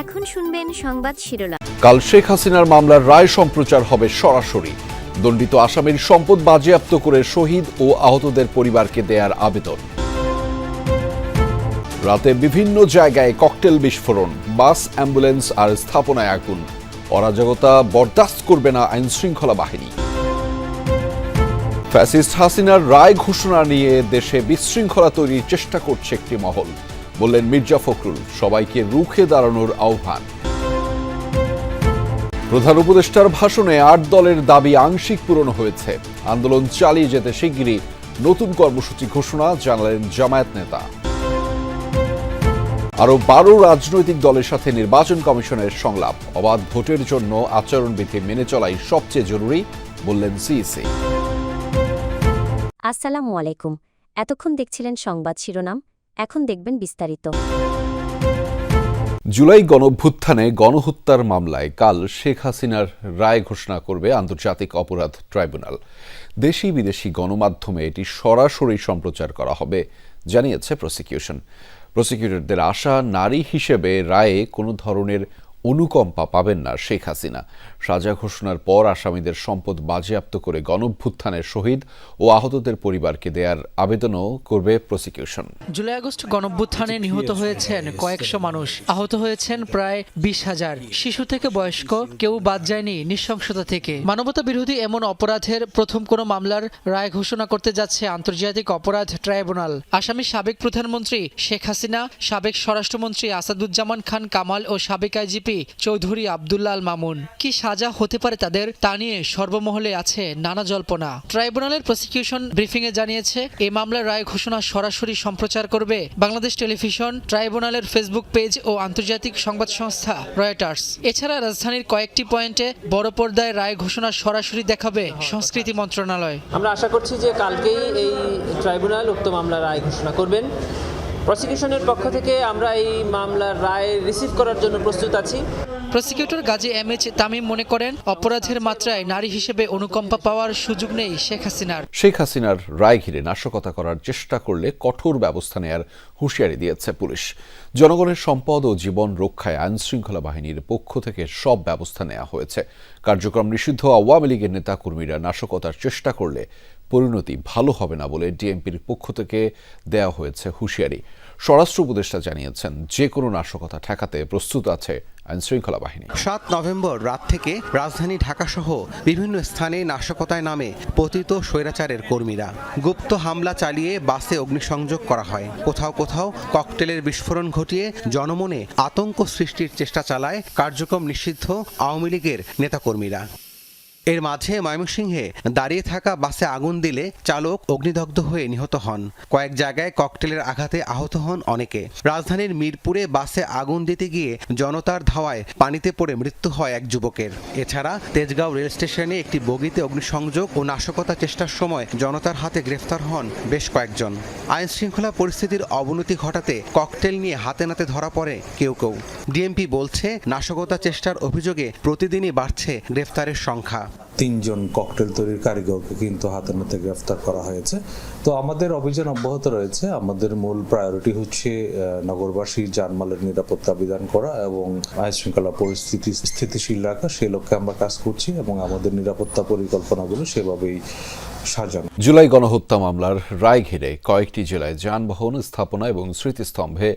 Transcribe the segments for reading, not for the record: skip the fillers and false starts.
এখন শুনবেন সংবাদ শিরোনাম। কাল শেখ হাসিনার মামলার রায় সম্প্রচার হবে সরাসরি। দণ্ডিত আসামির সম্পদ বাজেয়াপ্ত করে শহীদ ও আহতদের পরিবারকে দেয়ার আবেদন। রাতে বিভিন্ন জায়গায় ককটেল বিস্ফোরণ, বাস, অ্যাম্বুলেন্স আর স্থাপনায় আগুন। অরাজকতা বরদাস্ত করবে না আইনশৃঙ্খলা বাহিনী। ফ্যাসিস্ট হাসিনার রায় ঘোষণা নিয়ে দেশে বিশৃঙ্খলা তৈরির চেষ্টা করছে একটি মহল, বললেন মির্জা ফখরুল। সবাইকে রুখে দাঁড়ানোর আহ্বান। প্রধান উপদেষ্টার ভাষণে ৮ দলের দাবি আংশিক পূরণ হয়েছে। আন্দোলন চালিয়ে যেতে শিগগিরই নতুন কর্মসূচি ঘোষণা, জানালেন জামায়াত নেতা। আরও ১২ রাজনৈতিক দলের সাথে নির্বাচন কমিশনের সংলাপ। অবাধ ভোটের জন্য আচরণবিধি মেনে চলাই সবচেয়ে জরুরি, বললেন সিইসি। আসসালামু আলাইকুম। এতক্ষণ দেখছিলেন সংবাদ শিরোনাম, এখন দেখবেন বিস্তারিত। জুলাই গণঅভ্যুত্থানে গণহত্যার মামলায় কাল শেখ হাসিনার রায় ঘোষণা করবে আন্তর্জাতিক অপরাধ ট্রাইব্যুনাল। দেশি বিদেশি গণমাধ্যমে এটি সরাসরি সম্প্রচার করা হবে, জানিয়েছে প্রসিকিউশন। প্রসিকিউটরদের আশা, নারী হিসেবে রায়ে কোনো ধরনের অনুকম্পা পাবেন না শেখ হাসিনা। সাজা ঘোষণার পর আসামিদের সম্পদ বাজেয়াপ্ত করে গণঅভ্যুত্থানের শহীদ ও আহতদের পরিবারকে দেয়ার আবেদনও করবে প্রসিকিউশন। জুলাই আগস্ট গণঅভ্যুত্থানে নিহত হয়েছেন কয়েকশো মানুষ, আহত হয়েছেন প্রায় ২০,০০০। শিশু থেকে বয়স্ক কেউ বাদ যায়নি নৃশংসতা থেকে। মানবতা বিরোধী এমন অপরাধের প্রথম কোনো মামলার রায় ঘোষণা করতে যাচ্ছে আন্তর্জাতিক অপরাধ ট্রাইব্যুনাল। আসামি সাবেক প্রধানমন্ত্রী শেখ হাসিনা, সাবেক স্বরাষ্ট্রমন্ত্রী আসাদুজ্জামান খান কামাল ও সাবেক আইজিপি চৌধুরী আব্দুল্লাহ আল মামুন। কি সাজা হতে পারে তাদের, তা নিয়ে সর্বমহলে আছে নানা জল্পনা। ট্রাইব্যুনালের প্রসিকিউশন ব্রিফিংয়ে জানিয়েছে, এই মামলার রায় ঘোষণা সরাসরি সম্প্রচার করবে বাংলাদেশ টেলিভিশন, ট্রাইব্যুনালের ফেসবুক পেজ ও আন্তর্জাতিক সংবাদ সংস্থা রয়টার্স। এছাড়া রাজধানীর কয়েকটি পয়েন্টে বড় পর্দায় রায় ঘোষণা সরাসরি দেখাবে সংস্কৃতি মন্ত্রণালয়। আমরা আশা করছি যে কালকেই এই ট্রাইব্যুনাল উক্ত মামলার রায় ঘোষণা করবেন। প্রসিকিউশনের পক্ষ থেকে আমরা এই মামলার রায় রিসিভ করার জন্য প্রস্তুত আছি। প্রসিকিউটর গাজী এমএইচ তামিম মনে করেন, অপরাধের মাত্রায় নারী হিসেবে অনুকম্পা পাওয়ার সুযোগ নেই শেখ হাসিনার। শেখ হাসিনার রায় ঘিরে নাশকতা করার চেষ্টা করলে কঠোর ব্যবস্থা নেয়ার হুঁশিয়ারি দিয়েছে পুলিশ। জনগণের সম্পদ ও জীবন রক্ষায় আইনশৃঙ্খলা বাহিনীর পক্ষ থেকে সব ব্যবস্থা নেওয়া হয়েছে। কার্যক্রম নিষিদ্ধ আওয়ামী লীগের নেতাকর্মীরা নাশকতার চেষ্টা করলে পরিণতি ভালো হবে না বলে ডিএমপির পক্ষ থেকে দেওয়া হয়েছে হুঁশিয়ারি। স্বরাষ্ট্র উপদেষ্টা জানিয়েছেন, যে কোনো নাশকতা ঠেকাতে প্রস্তুত আছে আইনশৃঙ্খলা বাহিনী। ৭ নভেম্বর রাত থেকে রাজধানী ঢাকাসহ বিভিন্ন স্থানে নাশকতায় নামে পতিত স্বৈরাচারের কর্মীরা। গুপ্ত হামলা চালিয়ে বাসে অগ্নিসংযোগ করা হয়। কোথাও কোথাও ককটেলের বিস্ফোরণ ঘটিয়ে জনমনে আতঙ্ক সৃষ্টির চেষ্টা চালায় কার্যক্রম নিষিদ্ধ আওয়ামী লীগের নেতাকর্মীরা। এর মাঝে ময়মনসিংহে দাঁড়িয়ে থাকা বাসে আগুন দিলে চালক অগ্নিদগ্ধ হয়ে নিহত হন। কয়েক জায়গায় ককটেলের আঘাতে আহত হন অনেকে। রাজধানীর মিরপুরে বাসে আগুন দিতে গিয়ে জনতার ধাওয়ায় পানিতে পড়ে মৃত্যু হয় এক যুবকের। এছাড়া তেজগাঁও রেল স্টেশনে একটি বগিতে অগ্নিসংযোগ ও নাশকতা চেষ্টার সময় জনতার হাতে গ্রেফতার হন বেশ কয়েকজন। আইনশৃঙ্খলা পরিস্থিতির অবনতি ঘটাতে ককটেল নিয়ে হাতে নাতে ধরা পড়ে কেউ কেউ। ডিএমপি বলছে, নাশকতা চেষ্টার অভিযোগে প্রতিদিনই বাড়ছে গ্রেফতারের সংখ্যা। ৩ জন ককটেল তৈরির কারিগরকে কিন্তু হাতে নাতে গ্রেফতার করা হয়েছে। তো আমাদের অভিযান অব্যাহত রয়েছে। আমাদের মূল প্রায়োরিটি হচ্ছে নগরবাসীর জানমালের নিরাপত্তা বিধান করা এবং আইনশৃঙ্খলা পরিস্থিতি স্থিতিশীল রাখা। সেই লক্ষ্যে আমরা কাজ করছি এবং আমাদের নিরাপত্তা পরিকল্পনাগুলো সেভাবেই সাজানো। জুলাই গণহত্যা মামলার রায় ঘিরে কয়েকটি জেলায় যানবাহন, স্থাপনা এবং স্মৃতিস্তম্ভে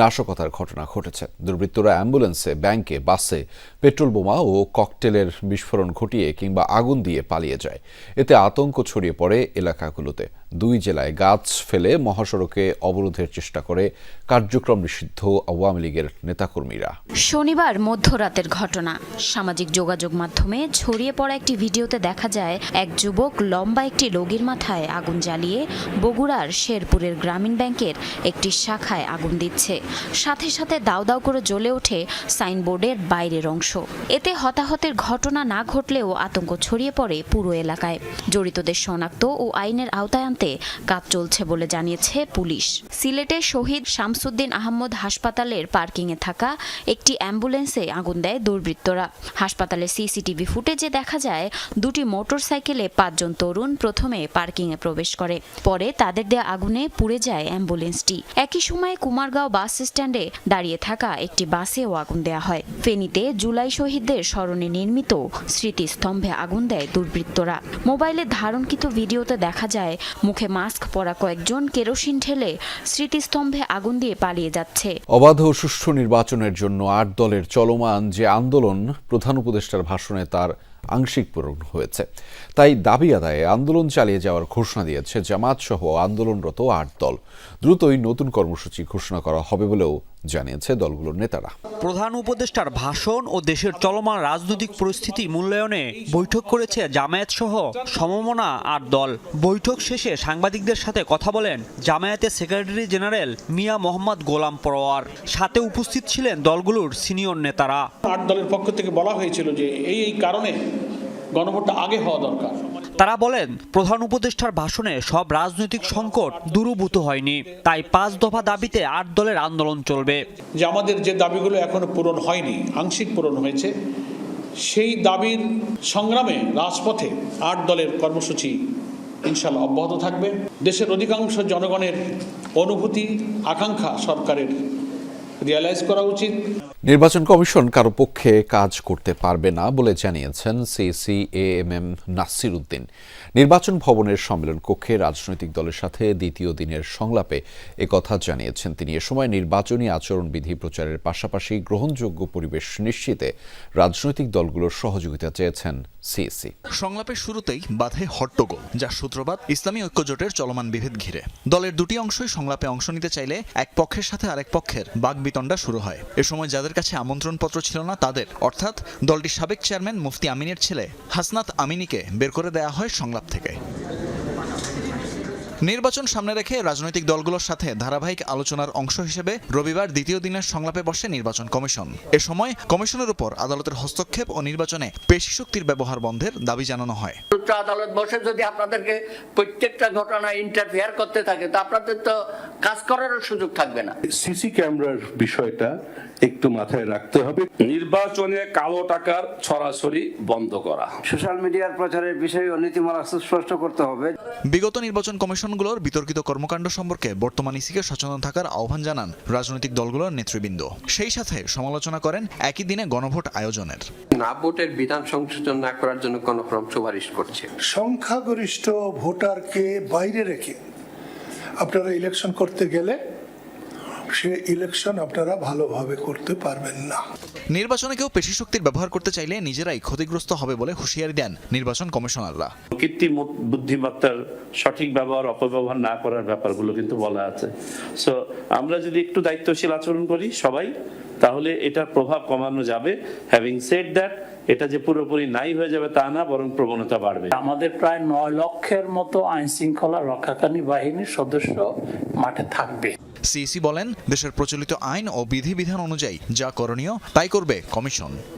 নাশকতার ঘটনা ঘটেছে। দুর্বৃত্তরা অ্যাম্বুলেন্সে, ব্যাংকে, বাসে পেট্রোল বোমা ও ককটেলের বিস্ফোরণ ঘটিয়ে কিংবা আগুন দিয়ে পালিয়ে যায়। এতে আতঙ্ক ছড়িয়ে পড়ে এলাকাগুলোতে। 2 জেলায় গাছ ফেলে মহাসড়কে অবরোধের চেষ্টা করে কার্যক্রম নিষিদ্ধ আওয়ামী লীগের নেতাকর্মীরা। শনিবার মধ্যরাতের ঘটনা। সামাজিক যোগাযোগ মাধ্যমে ছড়িয়ে পড়া একটি ভিডিওতে দেখা যায়, এক যুবক লম্বা একটি লগির মাথায় আগুন জ্বালিয়ে বগুড়ার শেরপুরের গ্রামীণ ব্যাংকের একটি শাখায় আগুন দিচ্ছে। সাথে সাথে দাউ দাউ করে জ্বলে ওঠে সাইনবোর্ডের বাইরের অংশ। এতে হতাহতের ঘটনা না ঘটলেও আতঙ্ক ছড়িয়ে পড়ে পুরো এলাকায়। জড়িতদের শনাক্ত ও আইনের আওতায় আনতে কাজ চলছে বলে জানিয়েছে পুলিশ। সিলেটে শহীদ শামসুদ্দিন আহমদ হাসপাতালের পার্কিংয়ে থাকা একটি অ্যাম্বুলেন্সে আগুন দেয় দুর্বৃত্তরা। হাসপাতালের সিসিটিভি ফুটেজে দেখা যায়, 2টি মোটরসাইকেলে 5 জন তরুণ প্রথমে পার্কিংয়ে প্রবেশ করে। পরে তাদের দেয়া আগুনে পুড়ে যায় অ্যাম্বুলেন্সটি। একই সময়ে কুমারগাঁও বাস স্ট্যান্ডে দাঁড়িয়ে থাকা একটি বাসেও আগুন দেয়া হয়। ফেনীতে জুলাই শহীদদের স্মরণে নির্মিত স্মৃতিস্তম্ভে আগুন দেয় দুর্বৃত্তরা। মোবাইলে ধারণকৃত ভিডিওতে দেখা যায় মুখে মাস্ক পরা কয়েকজন কেরোসিন ঢেলে স্মৃতিস্তম্ভে আগুন দিয়ে পালিয়ে যাচ্ছে। অবাধ ও সুষ্ঠু নির্বাচনের জন্য ৮ দলের চলমান যে আন্দোলন প্রধান উপদেষ্টার ভাষণে তার আংশিক পূরণ হয়েছে। তাই দাবি আদায়ে আন্দোলন চালিয়ে যাওয়ার ঘোষণা দিয়েছে জামাত সহ আন্দোলনরত ৮ দল। দ্রুতই নতুন কর্মসূচি ঘোষণা করা হবে বলেও জানিয়েছে দলগুলোর নেতারা। প্রধান উপদেষ্টার ভাষণ ও দেশের চলমান রাজনৈতিক পরিস্থিতি মূল্যায়নে বৈঠক করেছে জামায়াত সহ সমমনা ৮ দল। বৈঠক শেষে সাংবাদিকদের সাথে কথা বলেন জামায়াতের সেক্রেটারি জেনারেল মিয়া মোহাম্মদ গোলাম পরোয়ার। সাথে উপস্থিত ছিলেন দলগুলোর সিনিয়র নেতারা। ৮ দলের পক্ষ থেকে বলা হয়েছিল যে এই কারণে গণভোটটা আগে হওয়া দরকার। তারা বলেন প্রধান উপদেষ্টার ভাষণে সব রাজনৈতিক সংকট দূরীভূত হয়নি, তাই ৫ দফা দাবিতে ৮ দলের আন্দোলন চলবে। যে আমাদের যে দাবিগুলো এখনো পূরণ হয়নি, আংশিক পূরণ হয়েছে, সেই দাবির সংগ্রামে রাজপথে ৮ দলের কর্মসূচি ইনশাআল্লাহ অব্যাহত থাকবে। দেশের অধিকাংশ জনগণের অনুভূতি, আকাঙ্ক্ষা সরকারের রিয়ালাইজ করা উচিত। নির্বাচন কমিশন কারো পক্ষে কাজ করতে পারবে না বলে জানিয়েছেন CCAMM নাসির উদ্দিন। নির্বাচন ভবনের সম্মেলন কক্ষে রাজনৈতিক দলের সাথে দ্বিতীয় দিনের সংলাপে একথা জানিয়েছেন তিনি। এ সময় নির্বাচনী আচরণবিধি প্রচারের পাশাপাশি গ্রহণযোগ্য পরিবেশ নিশ্চিতে রাজনৈতিক দলগুলোর সহযোগিতা চেয়েছেন সিএসি। সংলাপের শুরুতেই বাধে হট্টগোল, যার সূত্রপাত ইসলামী ঐক্যজোটের চলমান বিভেদ ঘিরে। দলের দুটি অংশই সংলাপে অংশ নিতে চাইলে এক পক্ষের সাথে আরেক পক্ষের বাকবিতণ্ডা শুরু হয়। এ সময় যাদের কাছে আমন্ত্রণপত্র ছিল না তাদের, অর্থাৎ দলটির সাবেক চেয়ারম্যান মুফতি আমিনের ছেলে হাসনাত আমিনীকে বের করে দেয়া হয় সংলাপ থেকে। নির্বাচন সামনে রেখে রাজনৈতিক দলগুলোর সাথে ধারাবাহিক আলোচনার অংশ হিসেবে রবিবার দ্বিতীয় দিনের সংলাপে বসে নির্বাচন কমিশন। এ সময় কমিশনের উপর আদালতের হস্তক্ষেপ ও নির্বাচনে পেশি শক্তির ব্যবহার বন্ধের দাবি জানানো হয়। উচ্চ আদালত বসে যদি আপনাদেরকে প্রত্যেকটা ঘটনায় ইন্টারফেয়ার করতে থাকে তো আপনাদের তো কাজ করারও সুযোগ থাকবে না। সিসি ক্যামেরার বিষয়টা একটু মাথায় রাখতে হবে। নির্বাচনে কালো টাকার ছড়াছড়ি বন্ধ করা, সোশ্যাল মিডিয়ার প্রচারের বিষয়ে নীতিমালা সুস্পষ্ট করতে হবে। বিগত নির্বাচন কমিশনগুলোর বিতর্কিত কর্মকাণ্ড সম্পর্কে বর্তমান ইসিকে সচেতন থাকার আহ্বান জানান রাজনৈতিক দলগুলোর নেতৃবৃন্দ। সেই সাথে সমালোচনা করেন একই দিনে গণভোট আয়োজনের। না ভোটের বিধান সংশোধন না করার জন্য গণফোরাম সুপারিশ করছে। সংখ্যাগরিষ্ঠ ভোটারকে বাইরে রেখে আপনারা ইলেকশন করতে গেলে সে ইলেকশন আপনারা ভালোভাবে করতে পারবেন না। নির্বাচনে কেউ পেশি শক্তির ব্যবহার করতে চাইলে নিজেরাই ক্ষতিগ্রস্ত হবে বলে হুঁশিয়ারি দেন নির্বাচন কমিশনাররা। কৃত্রিম বুদ্ধিমত্তার সঠিক ব্যবহার, অপব্যবহার না করার ব্যাপারগুলো কিন্তু বলা আছে। সো আমরা যদি একটু দায়িত্বশীল আচরণ করি সবাই, তাহলে এটার প্রভাব কমানো যাবে। হ্যাভিং সেড দ্যাট, এটা যে পুরোপুরি নাই হয়ে যাবে তা না, বরং প্রবণতা বাড়বে। আমাদের প্রায় ৯ লক্ষের মতো আইন শৃঙ্খলা রক্ষাকারী বাহিনীর সদস্য মাঠে থাকবে। সিইসি বলেন, দেশের প্রচলিত আইন ও বিধিবিধান অনুযায়ী যা করণীয় তাই করবে কমিশন।